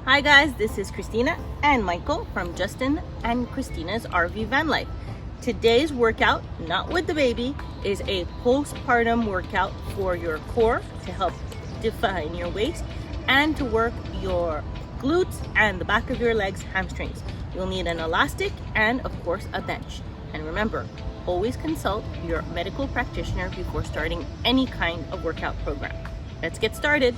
Hi guys, this is Christina and Michael from Justin and Christina's RV Van Life. Today's workout, not with the baby, is a postpartum workout for your core to help define your waist and to work your glutes and the back of your legs, hamstrings. You'll need an elastic and of course a bench. And remember, always consult your medical practitioner before starting any kind of workout program. Let's get started.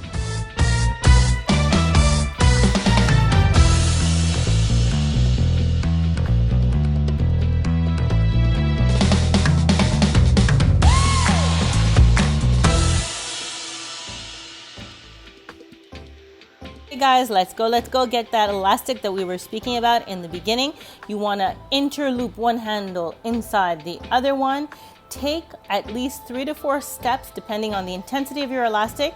Hey guys, let's go get that elastic that we were speaking about in the beginning. You want to interloop one handle inside the other one. Take at least 3 to 4 steps depending on the intensity of your elastic,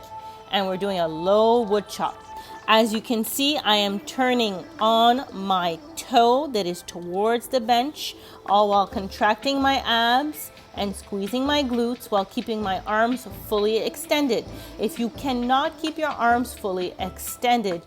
and we're doing a low wood chop. As you can see, I am turning on my toe that is towards the bench, all while contracting my abs and squeezing my glutes while keeping my arms fully extended. If you cannot keep your arms fully extended,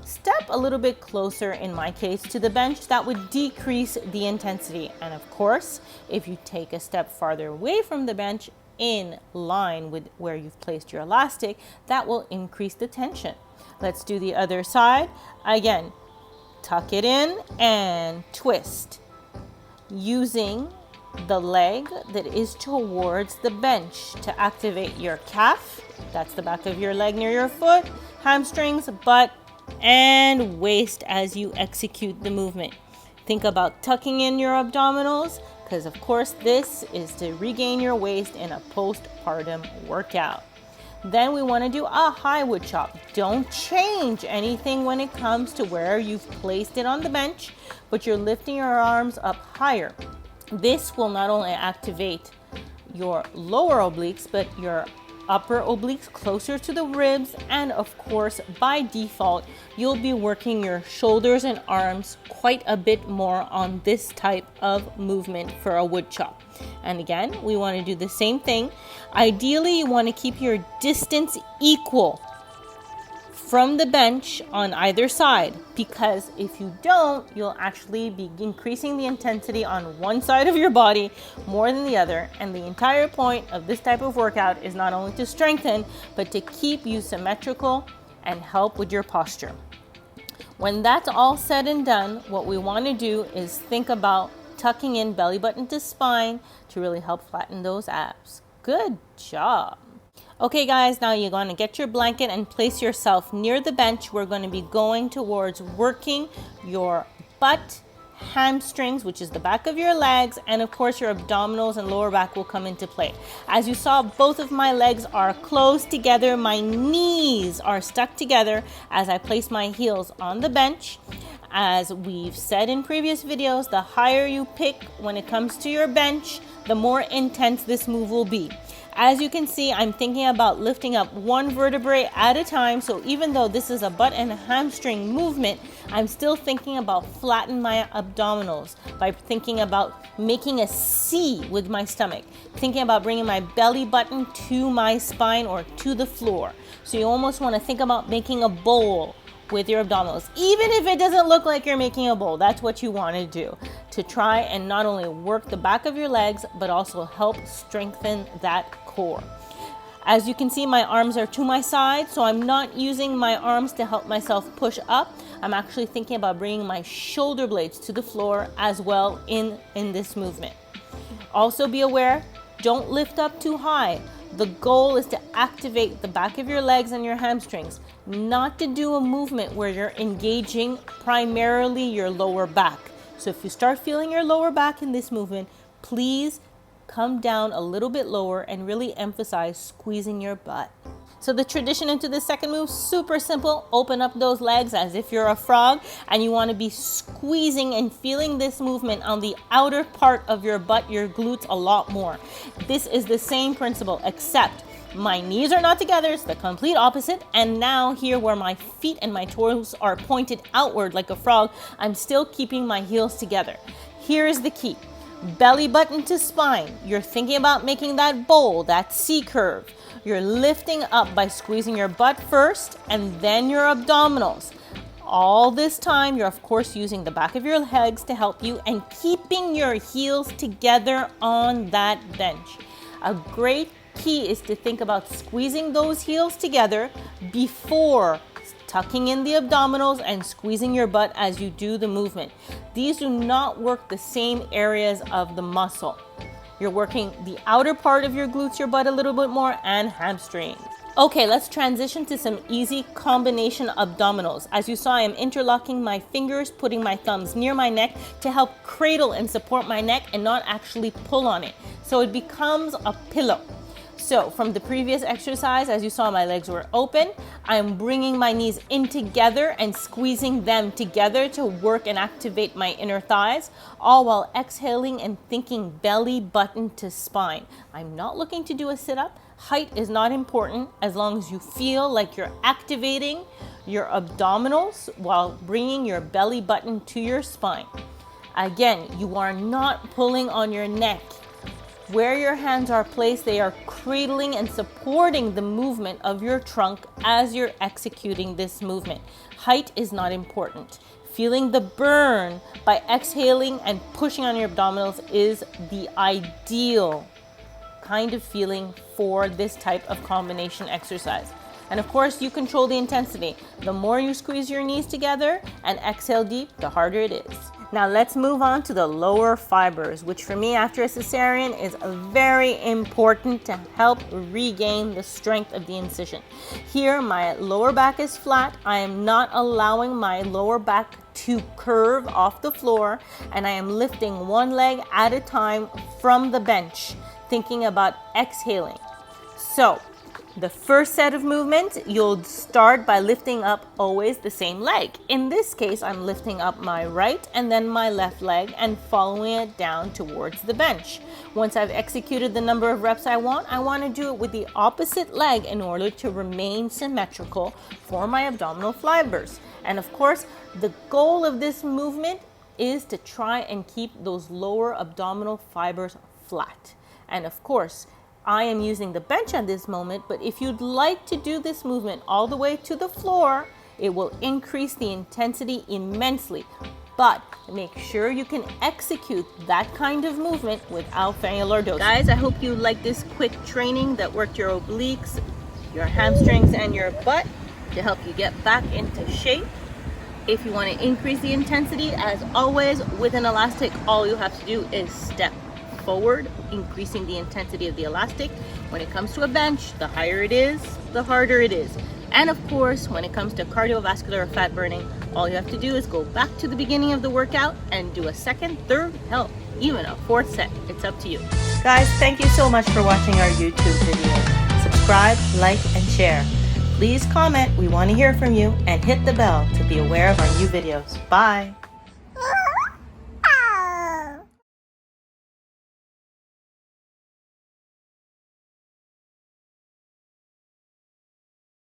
step a little bit closer, in my case, to the bench. That would decrease the intensity. And of course, if you take a step farther away from the bench in line with where you've placed your elastic, that will increase the tension. Let's do the other side. Again, tuck it in and twist, using the leg that is towards the bench to activate your calf. That's the back of your leg near your foot, hamstrings, butt, and waist as you execute the movement. Think about tucking in your abdominals, because of course this is to regain your waist in a postpartum workout. Then we want to do a high wood chop. Don't change anything when it comes to where you've placed it on the bench, but you're lifting your arms up higher. This will not only activate your lower obliques, but your upper obliques closer to the ribs. And of course, by default, you'll be working your shoulders and arms quite a bit more on this type of movement for a wood chop. And again, we want to do the same thing. Ideally, you want to keep your distance equal from the bench on either side, because if you don't, you'll actually be increasing the intensity on one side of your body more than the other. And the entire point of this type of workout is not only to strengthen, but to keep you symmetrical and help with your posture. When that's all said and done, what we want to do is think about tucking in belly button to spine to really help flatten those abs. Good job. Okay guys, now you're going to get your blanket and place yourself near the bench. We're going to be going towards working your butt, hamstrings, which is the back of your legs, and of course your abdominals and lower back will come into play. As you saw, both of my legs are closed together. My knees are stuck together as I place my heels on the bench. As we've said in previous videos, the higher you pick when it comes to your bench, the more intense this move will be. As you can see, I'm thinking about lifting up one vertebrae at a time. So even though this is a butt and a hamstring movement, I'm still thinking about flatten my abdominals by thinking about making a C with my stomach, thinking about bringing my belly button to my spine or to the floor. So you almost want to think about making a bowl with your abdominals. Even if it doesn't look like you're making a bowl, that's what you want to do, to try and not only work the back of your legs, but also help strengthen that core. As you can see, my arms are to my side, so I'm not using my arms to help myself push up. I'm actually thinking about bringing my shoulder blades to the floor as well in this movement. Also be aware, don't lift up too high. The goal is to activate the back of your legs and your hamstrings, not to do a movement where you're engaging primarily your lower back. So if you start feeling your lower back in this movement, please come down a little bit lower and really emphasize squeezing your butt. So the transition into the second move, super simple. Open up those legs as if you're a frog, and you want to be squeezing and feeling this movement on the outer part of your butt, your glutes, a lot more. This is the same principle, except my knees are not together. It's the complete opposite. And now here, where my feet and my toes are pointed outward like a frog, I'm still keeping my heels together. Here is the key. Belly button to spine. You're thinking about making that bowl, that C curve. You're lifting up by squeezing your butt first and then your abdominals. All this time, you're of course using the back of your legs to help you and keeping your heels together on that bench. A great key is to think about squeezing those heels together before tucking in the abdominals and squeezing your butt as you do the movement. These do not work the same areas of the muscle. You're working the outer part of your glutes, your butt a little bit more, and hamstrings. Okay, let's transition to some easy combination abdominals. As you saw, I am interlocking my fingers, putting my thumbs near my neck to help cradle and support my neck and not actually pull on it. So it becomes a pillow. So from the previous exercise, as you saw, my legs were open. I'm bringing my knees in together and squeezing them together to work and activate my inner thighs, all while exhaling and thinking belly button to spine. I'm not looking to do a sit-up. Height is not important as long as you feel like you're activating your abdominals while bringing your belly button to your spine. Again, you are not pulling on your neck. Where your hands are placed, they are cradling and supporting the movement of your trunk as you're executing this movement. Height is not important. Feeling the burn by exhaling and pushing on your abdominals is the ideal kind of feeling for this type of combination exercise. And of course, you control the intensity. The more you squeeze your knees together and exhale deep, the harder it is. Now let's move on to the lower fibers, which for me after a cesarean is very important to help regain the strength of the incision. Here, my lower back is flat. I am not allowing my lower back to curve off the floor, and I am lifting one leg at a time from the bench, thinking about exhaling. So the first set of movements, you'll start by lifting up always the same leg. In this case, I'm lifting up my right and then my left leg and following it down towards the bench. Once I've executed the number of reps I want to do it with the opposite leg in order to remain symmetrical for my abdominal fibers. And of course, the goal of this movement is to try and keep those lower abdominal fibers flat. And of course, I am using the bench at this moment, but if you'd like to do this movement all the way to the floor, it will increase the intensity immensely. But make sure you can execute that kind of movement without failing lordosis. Guys, I hope you like this quick training that worked your obliques, your hamstrings, and your butt to help you get back into shape. If you want to increase the intensity, as always, with an elastic, all you have to do is step forward, increasing the intensity of the elastic. When it comes to a bench, the higher it is, the harder it is. And of course, when it comes to cardiovascular or fat burning, all you have to do is go back to the beginning of the workout and do a second, third, hell, even a fourth set. It's up to you. Guys, thank you so much for watching our YouTube video. Subscribe, like, and share. Please comment. We want to hear from you, and hit the bell to be aware of our new videos. Bye.